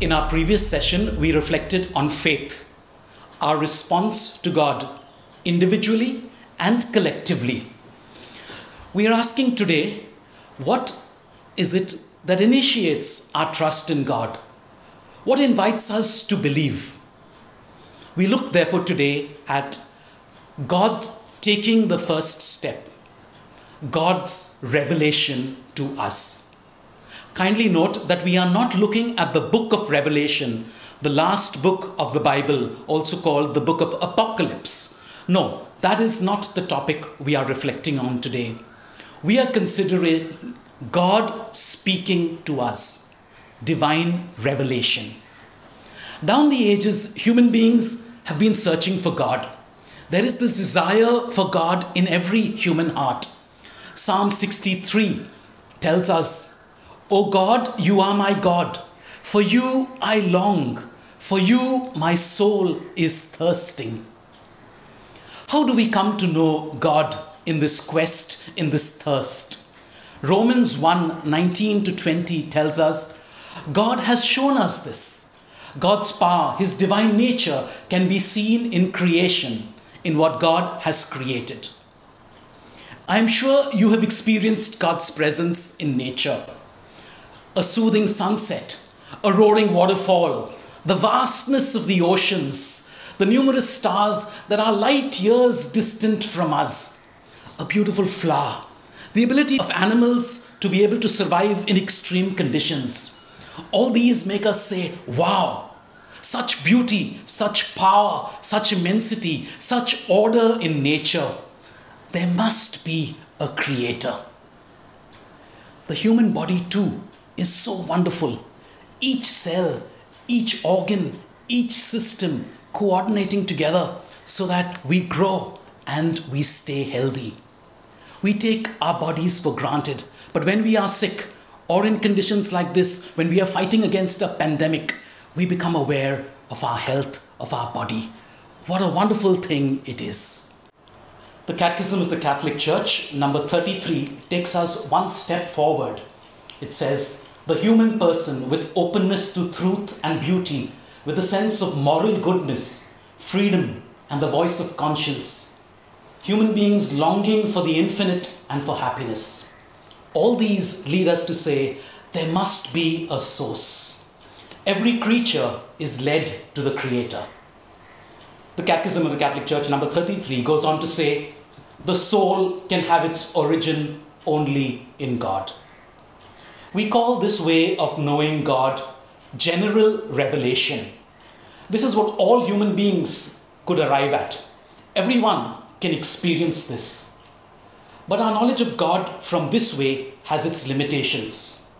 In our previous session, we reflected on faith, our response to God individually and collectively. We are asking today, what is it that initiates our trust in God? What invites us to believe? We look therefore today at God's taking the first step, God's revelation to us. Kindly note that we are not looking at the book of Revelation, the last book of the Bible, also called the book of Apocalypse. No, that is not the topic we are reflecting on today. We are considering God speaking to us, divine revelation. Down the ages, human beings have been searching for God. There is this desire for God in every human heart. Psalm 63 tells us, "O God, you are my God. For you I long. For you my soul is thirsting." How do we come to know God in this quest, in this thirst? Romans 1:19 to 20 tells us, God has shown us this. God's power, His divine nature can be seen in creation, in what God has created. I am sure you have experienced God's presence in nature. A soothing sunset, a roaring waterfall, the vastness of the oceans, the numerous stars that are light years distant from us, a beautiful flower, the ability of animals to be able to survive in extreme conditions. All these make us say, wow, such beauty, such power, such immensity, such order in nature. There must be a creator. The human body too is so wonderful. Each cell, each organ, each system coordinating together so that we grow and we stay healthy. We take our bodies for granted, but when we are sick or in conditions like this, when we are fighting against a pandemic, we become aware of our health, of our body. What a wonderful thing it is. The Catechism of the Catholic Church, number 33, takes us one step forward. It says, the human person with openness to truth and beauty, with a sense of moral goodness, freedom, and the voice of conscience. Human beings longing for the infinite and for happiness. All these lead us to say there must be a source. Every creature is led to the Creator. The Catechism of the Catholic Church, number 33, goes on to say, the soul can have its origin only in God. We call this way of knowing God general revelation. This is what all human beings could arrive at. Everyone can experience this. But our knowledge of God from this way has its limitations.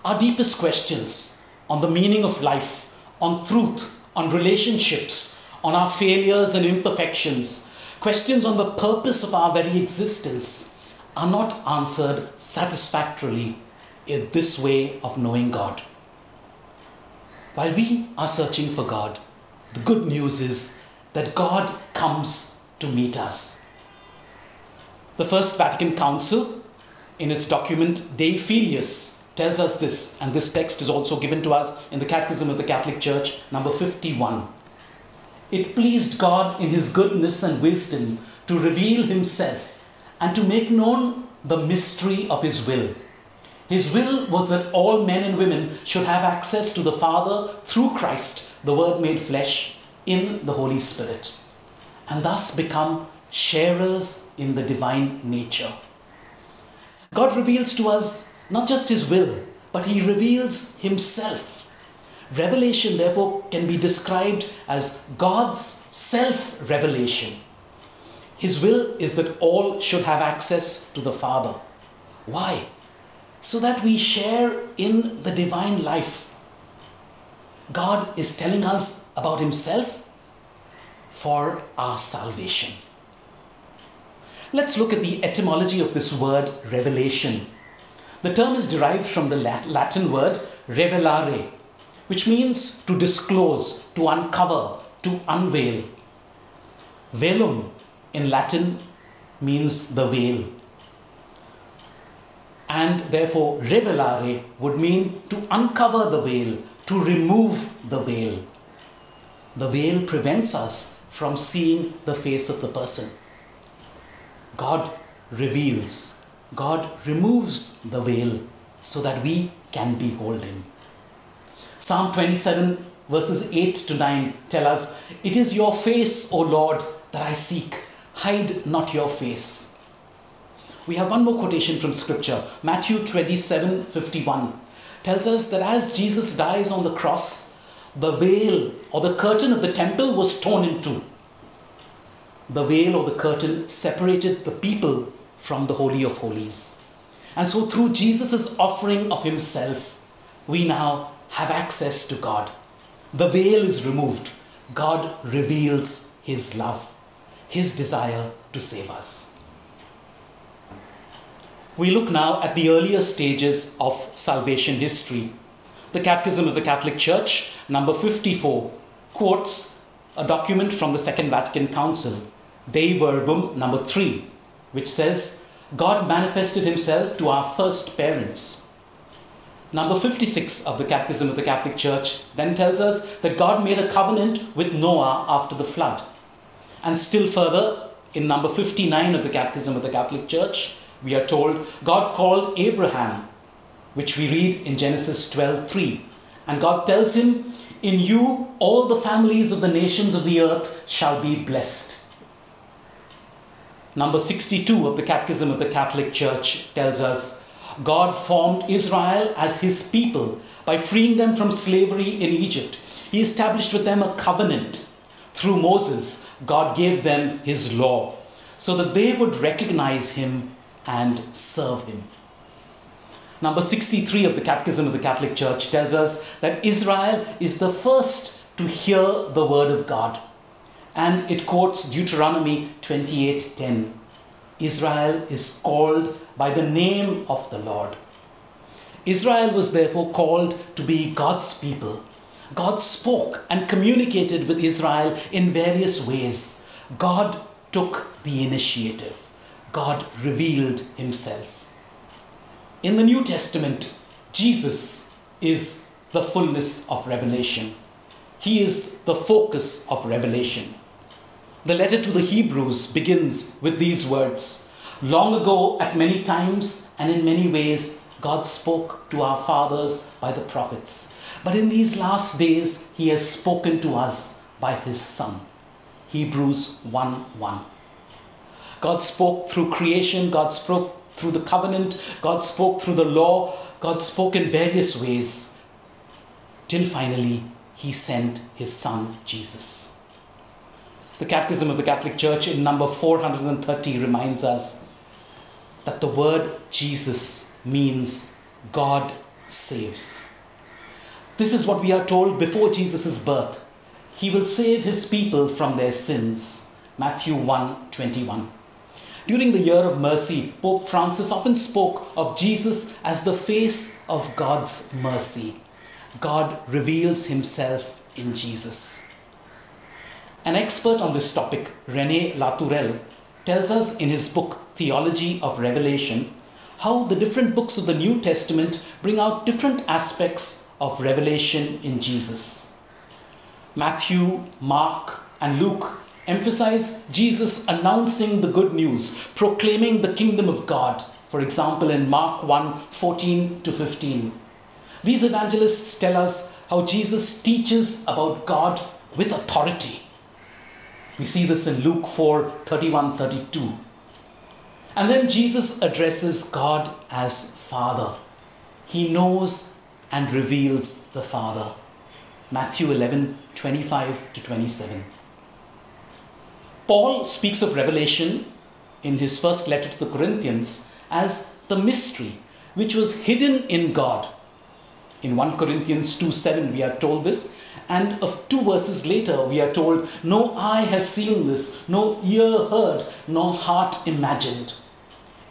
Our deepest questions on the meaning of life, on truth, on relationships, on our failures and imperfections, questions on the purpose of our very existence are not answered satisfactorily in this way of knowing God. While we are searching for God, the good news is that God comes to meet us. The First Vatican Council, in its document Dei Filius, tells us this, and this text is also given to us in the Catechism of the Catholic Church, number 51. It pleased God in His goodness and wisdom to reveal Himself and to make known the mystery of His will. His will was that all men and women should have access to the Father through Christ, the Word made flesh, in the Holy Spirit, and thus become sharers in the divine nature. God reveals to us not just His will, but He reveals Himself. Revelation, therefore, can be described as God's self-revelation. His will is that all should have access to the Father. Why? So that we share in the divine life. God is telling us about Himself for our salvation. Let's look at the etymology of this word revelation. The term is derived from the Latin word revelare, which means to disclose, to uncover, to unveil. Velum in Latin means the veil. And therefore revelare would mean to uncover the veil, to remove the veil. The veil prevents us from seeing the face of the person. God reveals, God removes the veil so that we can behold Him. Psalm 27 verses 8 to 9 tell us, "It is your face, O Lord, that I seek. Hide not your face." We have one more quotation from Scripture. Matthew 27:51 tells us that as Jesus dies on the cross, the veil or the curtain of the temple was torn in two. The veil or the curtain separated the people from the Holy of Holies. And so through Jesus' offering of Himself, we now have access to God. The veil is removed. God reveals His love, His desire to save us. We look now at the earlier stages of salvation history. The Catechism of the Catholic Church, number 54, quotes a document from the Second Vatican Council, Dei Verbum number 3, which says, "God manifested Himself to our first parents." Number 56 of the Catechism of the Catholic Church then tells us that God made a covenant with Noah after the flood. And still further, in number 59 of the Catechism of the Catholic Church, we are told God called Abraham, which we read in Genesis 12:3. And God tells him, "In you all the families of the nations of the earth shall be blessed." Number 62 of the Catechism of the Catholic Church tells us, God formed Israel as His people by freeing them from slavery in Egypt. He established with them a covenant. Through Moses, God gave them His law so that they would recognize Him and serve Him. Number 63 of the Catechism of the Catholic Church tells us that Israel is the first to hear the word of God. And it quotes Deuteronomy 28:10. Israel is called by the name of the Lord. Israel was therefore called to be God's people. God spoke and communicated with Israel in various ways. God took the initiative. God revealed Himself. In the New Testament, Jesus is the fullness of revelation. He is the focus of revelation. The letter to the Hebrews begins with these words, "Long ago, at many times and in many ways, God spoke to our fathers by the prophets. But in these last days, He has spoken to us by His Son." Hebrews 1:1. God spoke through creation. God spoke through the covenant. God spoke through the law. God spoke in various ways. Till finally, He sent His Son, Jesus. The Catechism of the Catholic Church in number 430 reminds us that the word Jesus means God saves. This is what we are told before Jesus' birth. He will save His people from their sins. Matthew 1:21. During the year of mercy, Pope Francis often spoke of Jesus as the face of God's mercy. God reveals Himself in Jesus. An expert on this topic, René Latourelle, tells us in his book Theology of Revelation how the different books of the New Testament bring out different aspects of revelation in Jesus. Matthew, Mark, and Luke emphasize Jesus announcing the good news, proclaiming the kingdom of God. For example, in Mark 1:14-15. These evangelists tell us how Jesus teaches about God with authority. We see this in Luke 4:31-32. And then Jesus addresses God as Father. He knows and reveals the Father. Matthew 11:25-27. Paul speaks of revelation in his first letter to the Corinthians as the mystery which was hidden in God. In 1 Corinthians 2:7 we are told this, and of 2 verses later we are told, "No eye has seen this, no ear heard, nor heart imagined."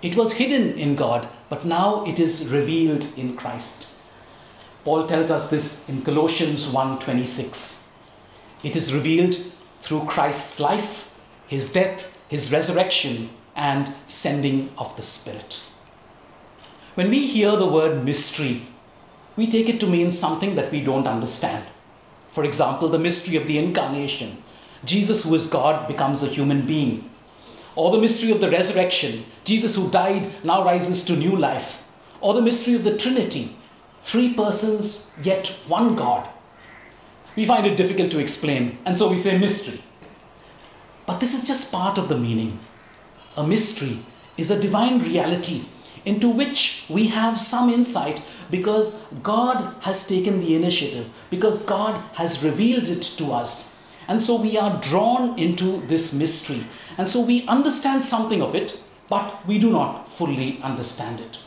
It was hidden in God, but now it is revealed in Christ. Paul tells us this in Colossians 1:26. It is revealed through Christ's life, His death, His resurrection, and sending of the Spirit. When we hear the word mystery, we take it to mean something that we don't understand. For example, the mystery of the incarnation. Jesus, who is God, becomes a human being. Or the mystery of the resurrection. Jesus, who died, now rises to new life. Or the mystery of the Trinity. 3 persons, yet one God. We find it difficult to explain, and so we say mystery. But this is just part of the meaning. A mystery is a divine reality into which we have some insight because God has taken the initiative, because God has revealed it to us. And so we are drawn into this mystery. And so we understand something of it, but we do not fully understand it.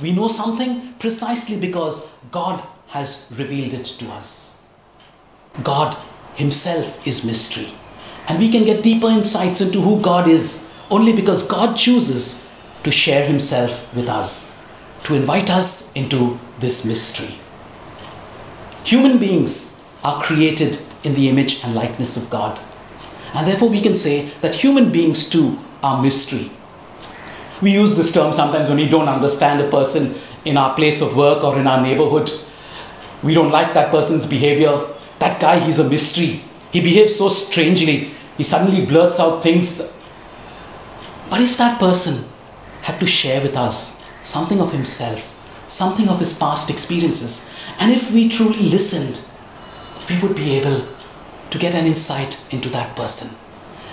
We know something precisely because God has revealed it to us. God himself is mystery. And we can get deeper insights into who God is only because God chooses to share himself with us, to invite us into this mystery. Human beings are created in the image and likeness of God. And therefore we can say that human beings too are mystery. We use this term sometimes when we don't understand a person in our place of work or in our neighborhood. We don't like that person's behavior. That guy, he's a mystery. He behaves so strangely. He suddenly blurts out things. But if that person had to share with us something of himself, something of his past experiences, and if we truly listened, we would be able to get an insight into that person.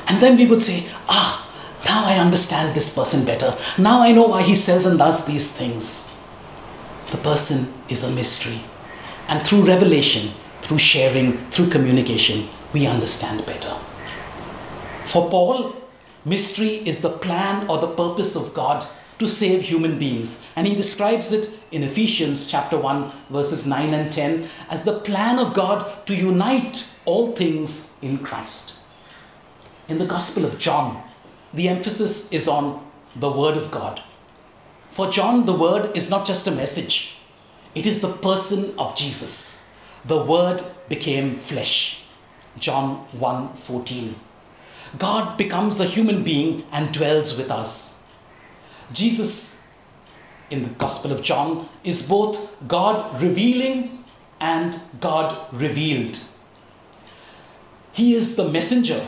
And then we would say, now I understand this person better. Now I know why he says and does these things. The person is a mystery. And through revelation, through sharing, through communication, we understand better. For Paul, mystery is the plan or the purpose of God to save human beings. And he describes it in Ephesians chapter 1, verses 9 and 10 as the plan of God to unite all things in Christ. In the Gospel of John, the emphasis is on the Word of God. For John, the Word is not just a message. It is the person of Jesus. The Word became flesh. John 1:14. God becomes a human being and dwells with us. Jesus, in the Gospel of John, is both God revealing and God revealed. He is the messenger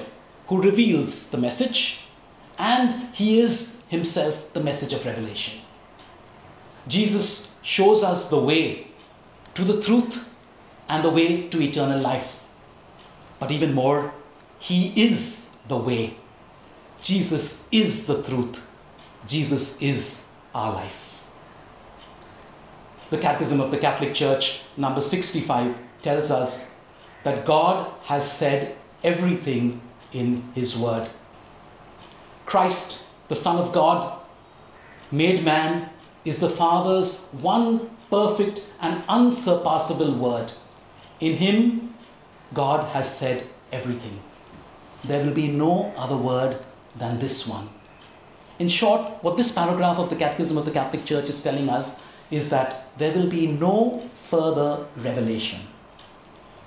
who reveals the message, and he is himself the message of revelation. Jesus shows us the way to the truth and the way to eternal life. But even more, he is the way. Jesus is the truth. Jesus is our life. The Catechism of the Catholic Church, number 65, tells us that God has said everything in his word. Christ, the Son of God, made man, is the Father's one perfect and unsurpassable word. In him, God has said everything. There will be no other word than this one. In short, what this paragraph of the Catechism of the Catholic Church is telling us is that there will be no further revelation.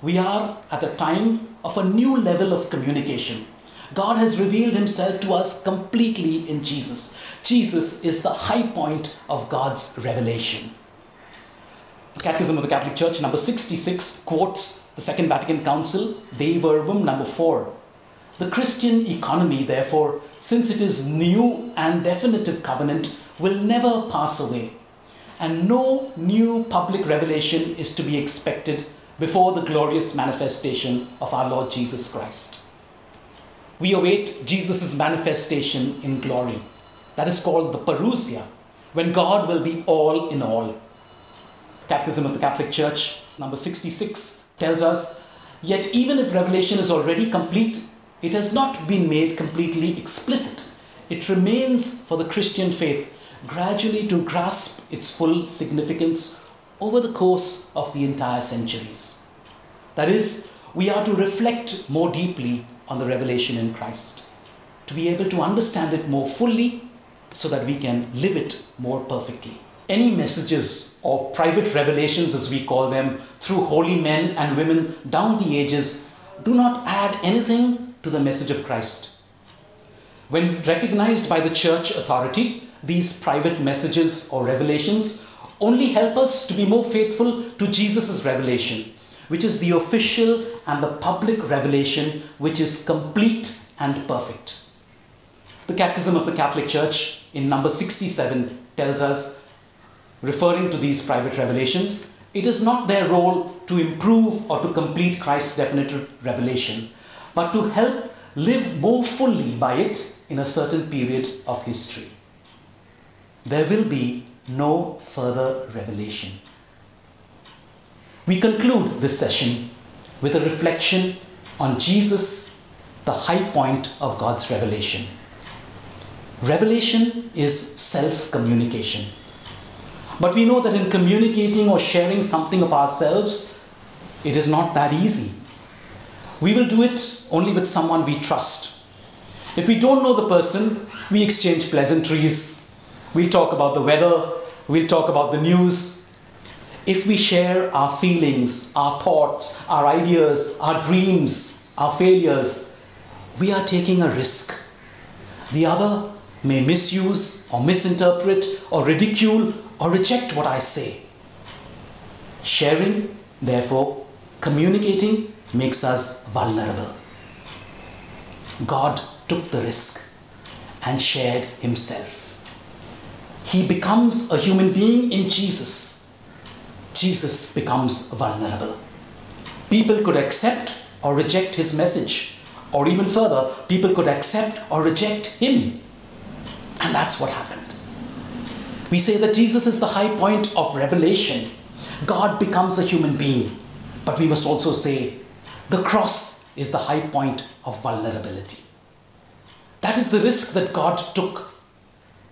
We are at a time of a new level of communication. God has revealed himself to us completely in Jesus. Jesus is the high point of God's revelation. The Catechism of the Catholic Church, number 66, quotes the Second Vatican Council, Dei Verbum, number 4. The Christian economy, therefore, since it is new and definitive covenant, will never pass away, and no new public revelation is to be expected before the glorious manifestation of our Lord Jesus Christ. We await Jesus' manifestation in glory. That is called the parousia, when God will be all in all. Catechism of the Catholic Church, number 66, tells us, yet even if revelation is already complete, it has not been made completely explicit. It remains for the Christian faith gradually to grasp its full significance over the course of the entire centuries. That is, we are to reflect more deeply on the revelation in Christ, to be able to understand it more fully so that we can live it more perfectly. Any messages or private revelations, as we call them, through holy men and women down the ages do not add anything to the message of Christ. When recognized by the church authority, these private messages or revelations only help us to be more faithful to Jesus' revelation, which is the official and the public revelation, which is complete and perfect. The Catechism of the Catholic Church in number 67 tells us, referring to these private revelations, it is not their role to improve or to complete Christ's definitive revelation, but to help live more fully by it in a certain period of history. There will be no further revelation. We conclude this session with a reflection on Jesus, the high point of God's revelation. Revelation is self-communication. But we know that in communicating or sharing something of ourselves, it is not that easy. We will do it only with someone we trust. If we don't know the person, we exchange pleasantries. We talk about the weather. We'll talk about the news. If we share our feelings, our thoughts, our ideas, our dreams, our failures, we are taking a risk. The other may misuse or misinterpret or ridicule or reject what I say. Sharing, therefore, communicating makes us vulnerable. God took the risk and shared himself. He becomes a human being in Jesus. Jesus becomes vulnerable. People could accept or reject his message, or even further, people could accept or reject him. And that's what happened. We say that Jesus is the high point of revelation. God becomes a human being. But we must also say the cross is the high point of vulnerability. That is the risk that God took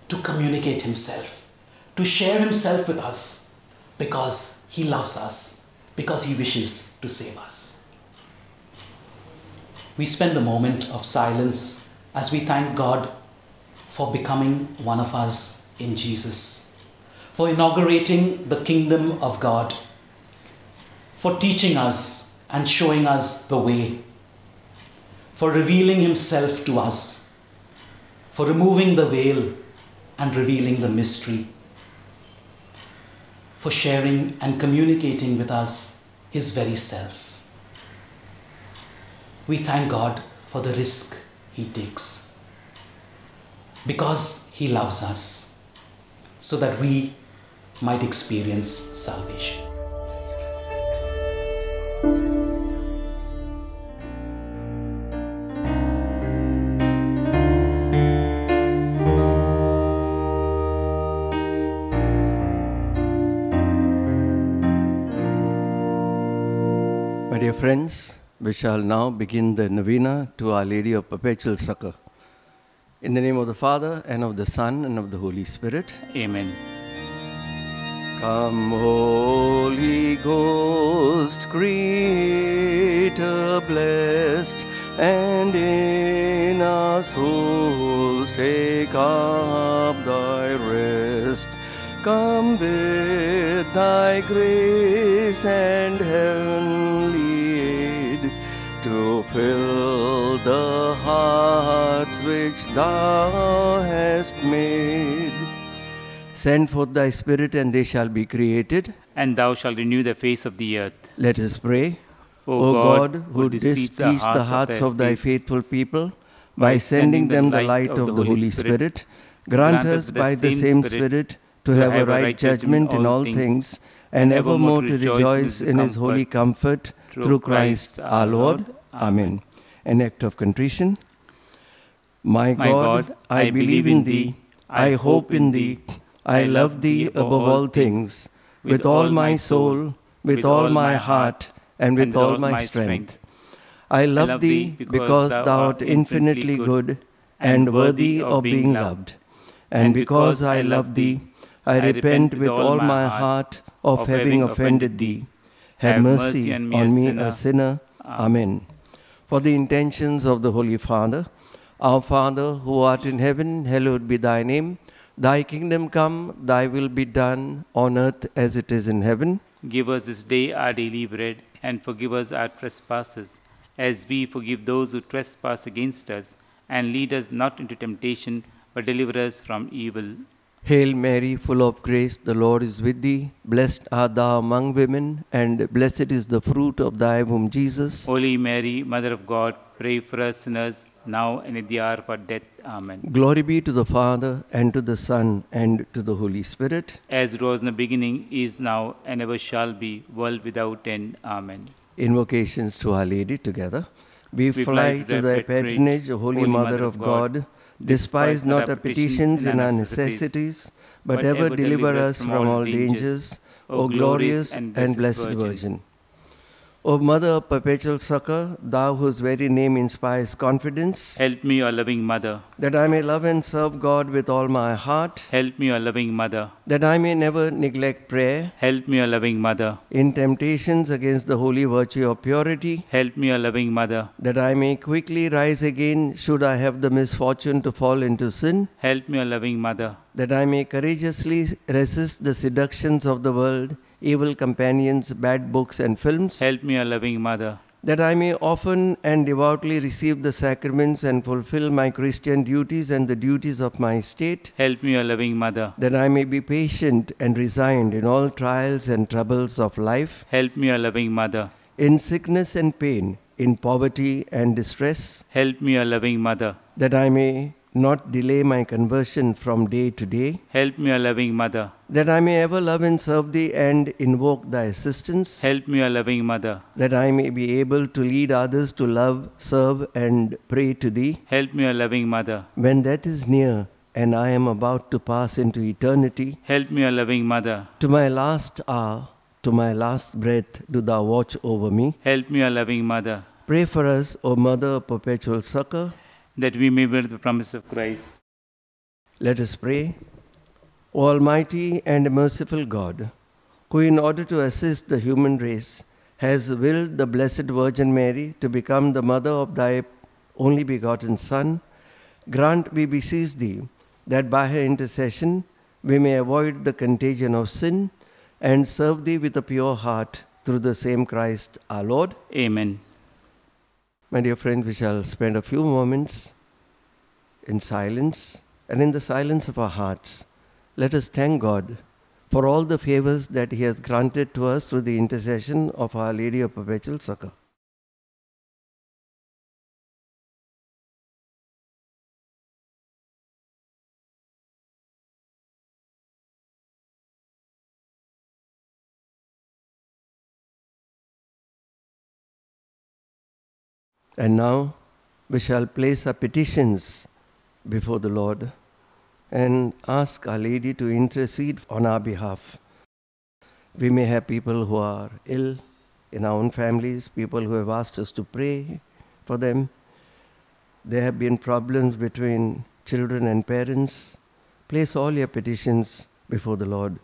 to communicate himself, to share himself with us, because he loves us, because he wishes to save us. We spend a moment of silence as we thank God for becoming one of us in Jesus, for inaugurating the kingdom of God, for teaching us and showing us the way, for revealing himself to us, for removing the veil and revealing the mystery, for sharing and communicating with us his very self. We thank God for the risk he takes, because he loves us, so that we might experience salvation. My dear friends, we shall now begin the novena to Our Lady of Perpetual Succor. In the name of the Father, and of the Son, and of the Holy Spirit. Amen. Come, Holy Ghost, Creator blessed, and in our souls take up thy rest. Come with thy grace and heavenly aid, to fill the hearts which thou hast made. Send forth thy Spirit, and they shall be created, and thou shalt renew the face of the earth. Let us pray. O God, who didst teach the hearts of thy faithful people, by sending them the light of the Holy Spirit, grant us by the same Spirit to have a right judgment in all things, and evermore to rejoice in his holy comfort, through Christ our Lord. Amen. An act of contrition. My God, I believe in thee, I hope in thee, I love thee above all things, with all my soul, with all my heart, and with all my strength. I love thee because thou art infinitely good and worthy of being loved. And because I love thee, I repent with all my heart of having offended thee. Have mercy on me, a sinner. Amen. For the intentions of the Holy Father, our Father, who art in heaven, hallowed be thy name. Thy kingdom come, thy will be done, on earth as it is in heaven. Give us this day our daily bread, and forgive us our trespasses, as we forgive those who trespass against us. And lead us not into temptation, but deliver us from evil. Hail Mary, full of grace, the Lord is with thee. Blessed art thou among women, and blessed is the fruit of thy womb, Jesus. Holy Mary, Mother of God, pray for us sinners, now and at the hour of our death. Amen. Glory be to the Father, and to the Son, and to the Holy Spirit. As it was in the beginning, is now, and ever shall be, world without end. Amen. Invocations to Our Lady together. We fly to thy patronage, O Holy Mother of God. Despise not our petitions in our necessities, but ever deliver us from all dangers, O glorious and blessed Virgin. O Mother of perpetual succor, thou whose very name inspires confidence, help me, O loving Mother, that I may love and serve God with all my heart. Help me, O loving Mother, that I may never neglect prayer. Help me, O loving Mother, in temptations against the holy virtue of purity. Help me, O loving Mother, that I may quickly rise again should I have the misfortune to fall into sin. Help me, O loving Mother, that I may courageously resist the seductions of the world, evil companions, bad books and films. Help me, O loving Mother, that I may often and devoutly receive the sacraments and fulfill my Christian duties and the duties of my state. Help me, O loving Mother, that I may be patient and resigned in all trials and troubles of life. Help me, O loving Mother, in sickness and pain, in poverty and distress. Help me, O loving Mother, that I may not delay my conversion from day to day. Help me, O loving Mother, that I may ever love and serve thee and invoke thy assistance. Help me, O loving Mother, that I may be able to lead others to love, serve and pray to thee. Help me, O loving Mother, when death is near and I am about to pass into eternity. Help me, O loving Mother, to my last hour, to my last breath, do thou watch over me. Help me, O loving Mother. Pray for us, O Mother of perpetual succor, that we may bear the promise of Christ. Let us pray. O Almighty and merciful God, who in order to assist the human race has willed the Blessed Virgin Mary to become the mother of thy only begotten Son, grant, we beseech thee, that by her intercession we may avoid the contagion of sin and serve thee with a pure heart through the same Christ our Lord. Amen. My dear friends, we shall spend a few moments in silence, and in the silence of our hearts, let us thank God for all the favors that He has granted to us through the intercession of Our Lady of Perpetual Succor. And now we shall place our petitions before the Lord and ask Our Lady to intercede on our behalf. We may have people who are ill in our own families, people who have asked us to pray for them. There have been problems between children and parents. Place all your petitions before the Lord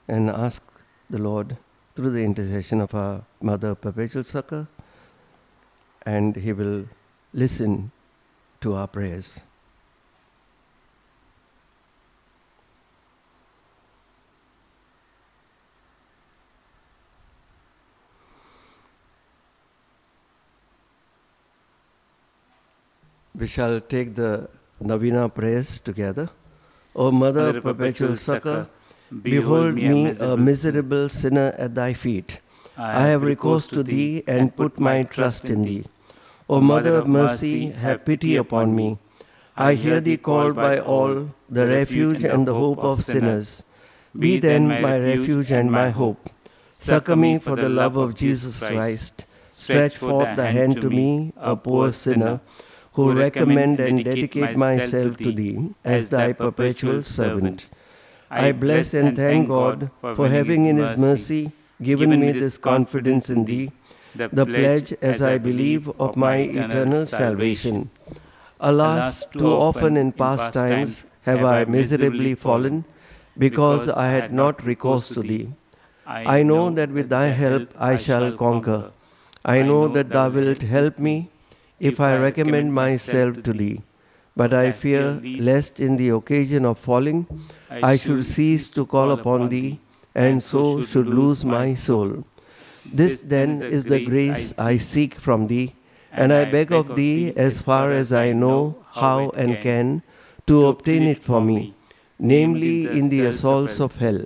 and ask the Lord through the intercession of our Mother of Perpetual Succor, and He will listen to our prayers. We shall take the Novena prayers together. O Mother of Perpetual Succor, behold me, a miserable sinner, at thy feet. I have recourse to thee and put my trust in thee. O Mother of mercy, have pity upon me. I hear thee called by all, the refuge and the hope of sinners. Be then my refuge and my hope. Succor me for the love of Jesus Christ. Stretch forth thy hand to me, a poor sinner, who recommend and dedicate myself to thee as thy perpetual servant. I bless and thank God for having in His mercy given me this confidence in thee, the pledge, as I believe, of my eternal salvation. Alas, too often in past times have I miserably fallen, because I had not recourse to thee. I know that with thy help I shall conquer. I know that thou wilt help me if I recommend myself to thee. But I fear lest in the occasion of falling I should cease to call upon thee, and so should lose my soul. This then is the grace I seek from thee, and I beg of thee, as far as I know how and can, to obtain it for me. namely in the assaults of hell,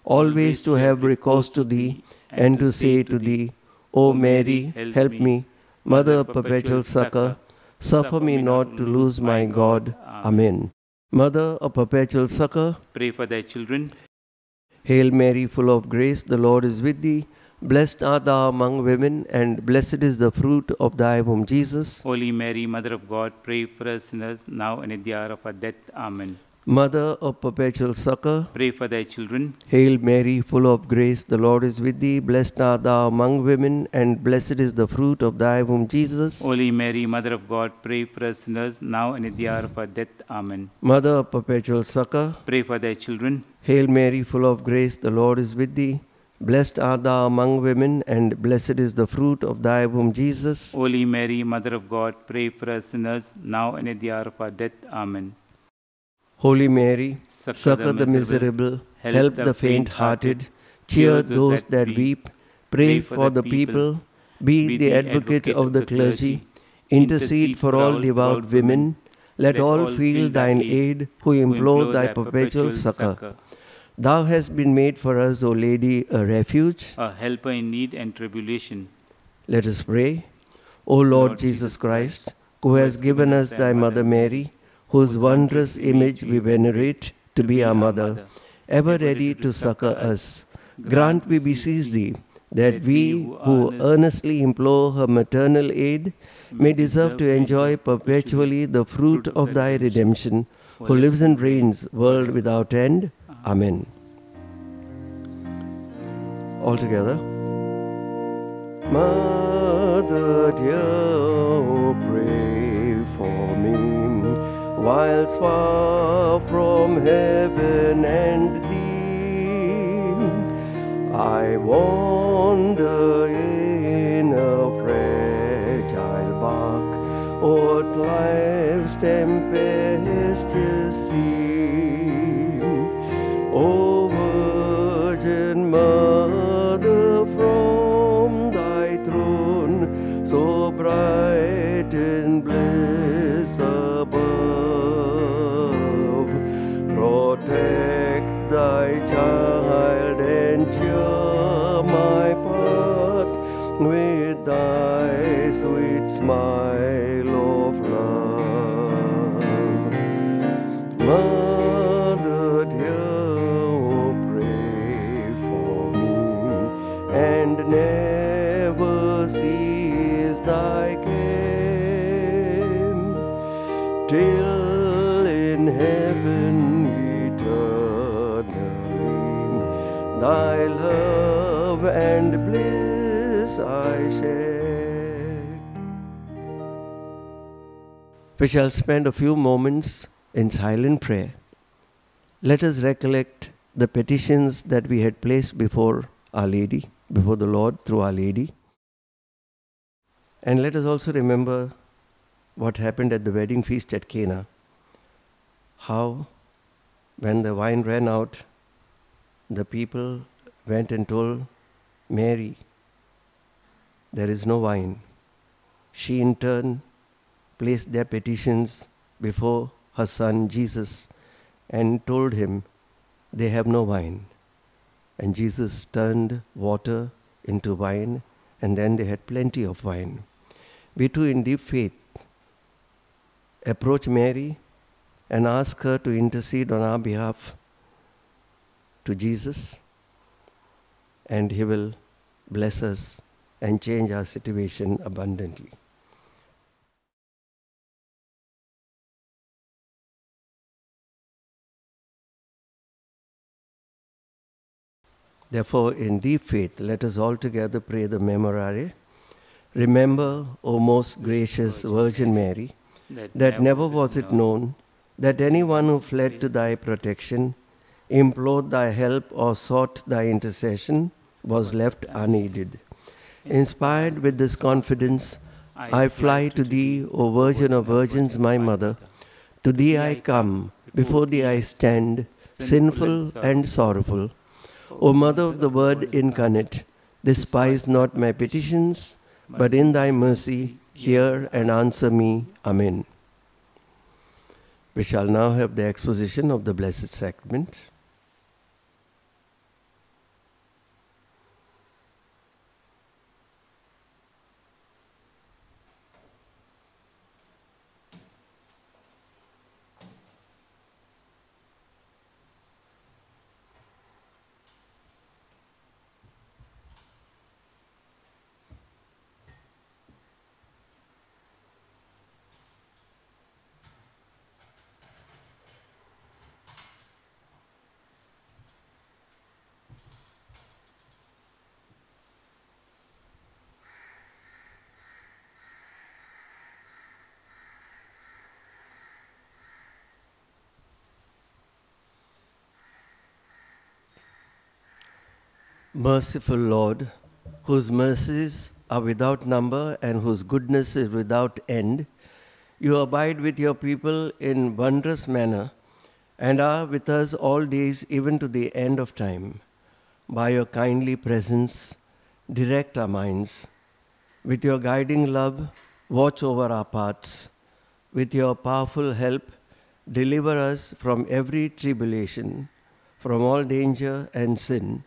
always to have recourse to thee, and to say to thee, O Mary, help me, Mother of perpetual succor, suffer me not to lose my God. Amen. Mother of perpetual succor, pray for thy children. Hail Mary, full of grace, the Lord is with thee. Blessed art thou among women, and blessed is the fruit of thy womb, Jesus. Holy Mary, Mother of God, pray for us sinners, now and at the hour of our death. Amen. Mother of perpetual succor, pray for thy children. Hail Mary, full of grace, the Lord is with thee. Blessed art thou among women, and blessed is the fruit of thy womb, Jesus. Holy Mary, Mother of God, pray for us sinners, now and at the hour of our death. Amen. Mother of perpetual succor, pray for thy children. Hail Mary, full of grace, the Lord is with thee. Blessed art thou among women, and blessed is the fruit of thy womb, Jesus. Holy Mary, Mother of God, pray for us sinners, now and at the hour of our death. Amen. Holy Mary, succor the miserable, help the faint-hearted, cheer those that weep, pray for the people, be the advocate of the clergy, intercede for all devout women, let all feel thine aid who implore thy perpetual succor. Thou hast been made for us, O Lady, a refuge, a helper in need and tribulation. Let us pray. O Lord Jesus Christ, who has given us thy Mother Mary, whose wondrous image we venerate to be our mother, ever ready to succor us, grant, we beseech thee, that we who earnestly implore her maternal aid may deserve to enjoy perpetually the fruit of thy redemption, who lives and reigns world without end. Amen. All together. Mother dear, pray for me, whilst far from heaven and thee, I wander in a fragile bark o'er life's tempestuous sea. O Virgin Mother, from thy throne, so bright in bliss above, protect thy child and cheer my path with thy sweet smile of love. Mother dear, pray for me, and never cease thy care, till in heaven eternally thy love and bliss I share. We shall spend a few moments in silent prayer. Let us recollect the petitions that we had placed before Our Lady, before the Lord through Our Lady. And let us also remember what happened at the wedding feast at Cana. How, when the wine ran out, the people went and told Mary, there is no wine. She in turn placed their petitions before her son Jesus and told him, they have no wine. And Jesus turned water into wine, and then they had plenty of wine. We too, in deep faith, approach Mary and ask her to intercede on our behalf to Jesus, and He will bless us and change our situation abundantly. Therefore, in deep faith, let us all together pray the Memorare. Remember, O most gracious Virgin Mary, that never was it known that anyone who fled to thy protection, implored thy help, or sought thy intercession was left unaided. Inspired with this confidence, I fly to thee, O Virgin of Virgins, my Mother. To thee I come, before thee I stand, sinful and sorrowful. O Mother of the Word incarnate, despise not my petitions, but in thy mercy hear and answer me. Amen. We shall now have the exposition of the Blessed Sacrament. Merciful Lord, whose mercies are without number and whose goodness is without end, you abide with your people in wondrous manner and are with us all days even to the end of time. By your kindly presence, direct our minds. With your guiding love, watch over our paths. With your powerful help, deliver us from every tribulation, from all danger and sin,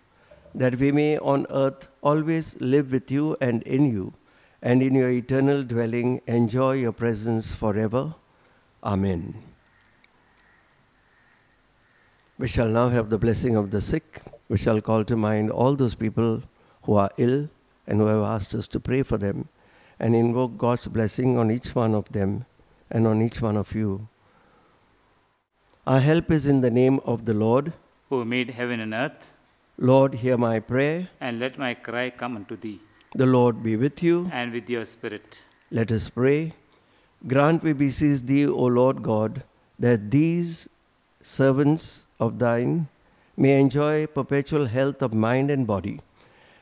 that we may on earth always live with you and in your eternal dwelling enjoy your presence forever. Amen. We shall now have the blessing of the sick. We shall call to mind all those people who are ill and who have asked us to pray for them and invoke God's blessing on each one of them and on each one of you. Our help is in the name of the Lord, who made heaven and earth. Lord, hear my prayer. And let my cry come unto thee. The Lord be with you. And with your spirit. Let us pray. Grant, we beseech thee, O Lord God, that these servants of thine may enjoy perpetual health of mind and body,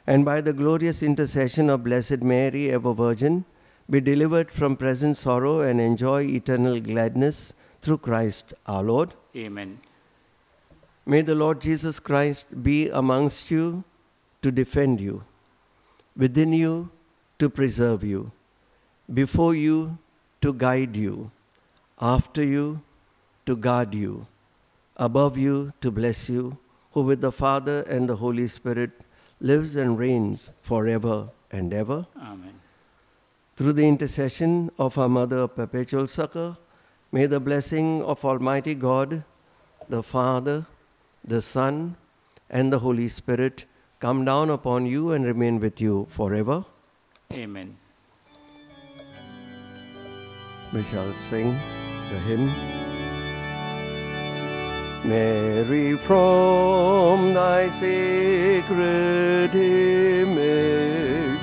and by the glorious intercession of Blessed Mary, ever Virgin, be delivered from present sorrow and enjoy eternal gladness through Christ our Lord. Amen. May the Lord Jesus Christ be amongst you to defend you, within you to preserve you, before you to guide you, after you to guard you, above you to bless you, who with the Father and the Holy Spirit lives and reigns forever and ever. Amen. Through the intercession of our Mother of Perpetual Succor, may the blessing of Almighty God, the Father, the Son, and the Holy Spirit come down upon you and remain with you forever. Amen. We shall sing the hymn. Mary, from thy sacred image,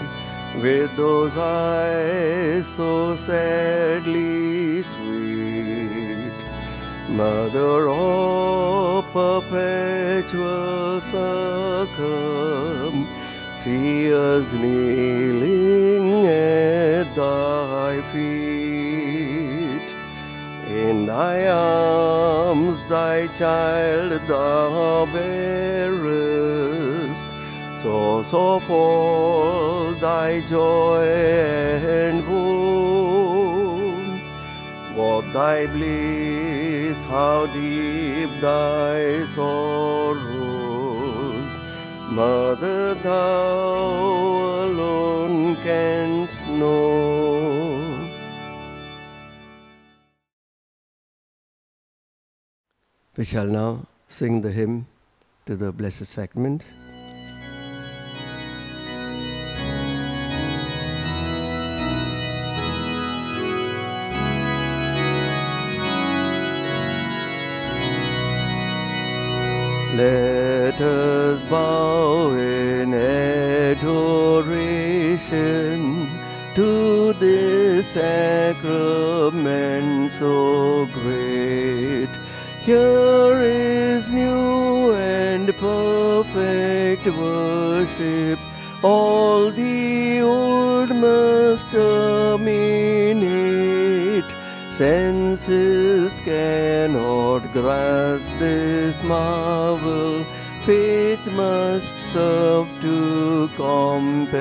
with those eyes so sadly sweet, Mother of perpetual succor, see us kneeling at thy feet. In thy arms thy child thou bearest, so full thy joy and boon. What thy bliss, how deep thy sorrows, Mother, thou alone canst know. We shall now sing the hymn to the Blessed Sacrament. Let us bow in adoration to this sacrament so great. Here is new and perfect worship. All the old must terminate. Senses cannot grasp this marvel. Faith must serve to compensate.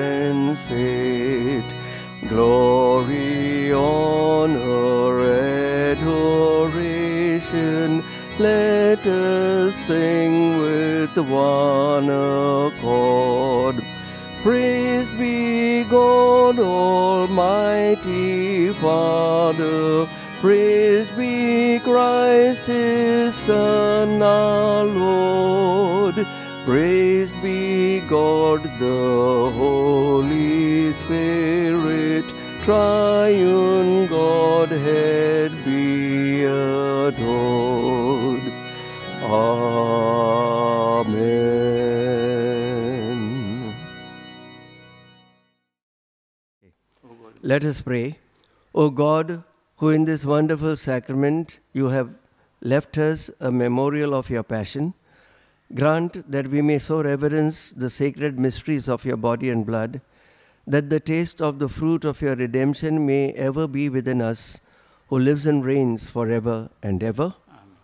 Glory, honor, adoration salvation. Let us sing with one accord. Praise be God, Almighty Father. Praise be Christ, His Son, our Lord. Praise be God, the Holy Spirit. Triune Godhead be adored. Amen. Let us pray. O God, who in this wonderful sacrament you have left us a memorial of your passion, grant that we may so reverence the sacred mysteries of your body and blood, that the taste of the fruit of your redemption may ever be within us, who lives and reigns forever and ever. Amen.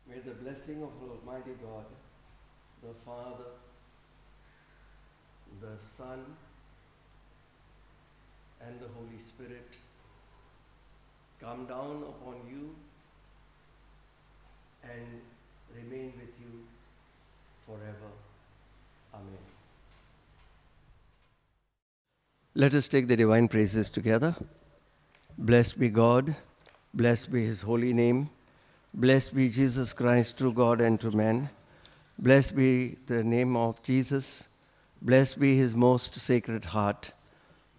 May the blessing of Almighty God, the Father, the Son, and the Holy Spirit come down upon you and remain with you forever. Amen. Let us take the divine praises together. Blessed be God, blessed be His holy name. Blessed be Jesus Christ, true God and true man. Blessed be the name of Jesus. Blessed be His most sacred heart.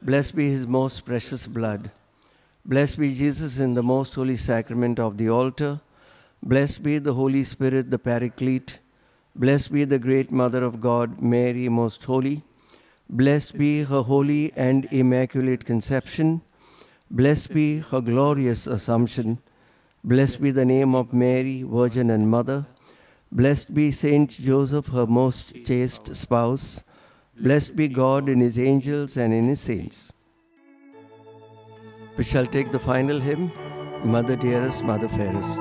Blessed be His most precious blood. Blessed be Jesus in the most holy sacrament of the altar. Blessed be the Holy Spirit, the Paraclete. Blessed be the great Mother of God, Mary, most holy. Blessed be her holy and immaculate conception. Blessed be her glorious assumption. Blessed be the name of Mary, Virgin and Mother. Blessed be Saint Joseph, her most chaste spouse. Blessed be God in His angels and in His saints. We shall take the final hymn, Mother Dearest, Mother Fairest.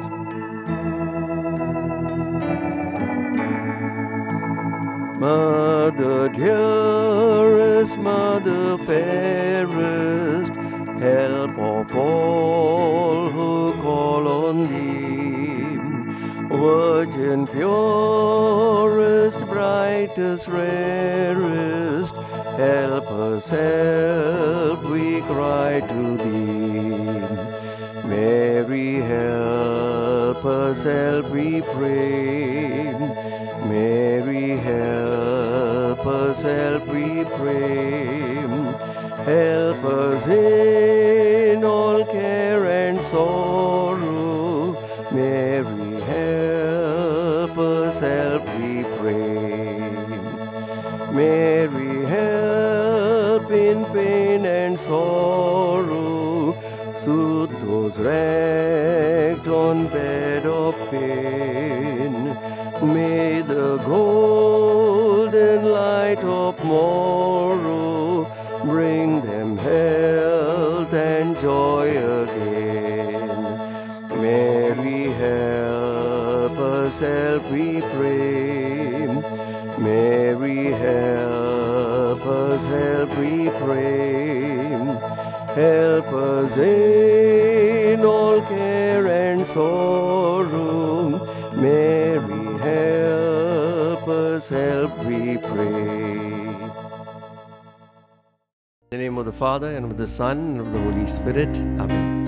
Mother dearest, Mother fairest, help of all who call on Thee. Virgin purest, brightest, rarest, help us, help, we cry to Thee. Mary, help us, help, we pray. Mary, help us, help, we pray. Help us in all care and sorrow. Mary, help us, help, we pray. Mary, help in pain and sorrow. Soothe those wrecked on bed of pain. May the golden light of morrow bring them health and joy again. Mary, help us, help, we pray. Mary, help us, help, we pray. Help us in all care and sorrow. Mary, help us, help, we pray. In the name of the Father, and of the Son, and of the Holy Spirit. Amen.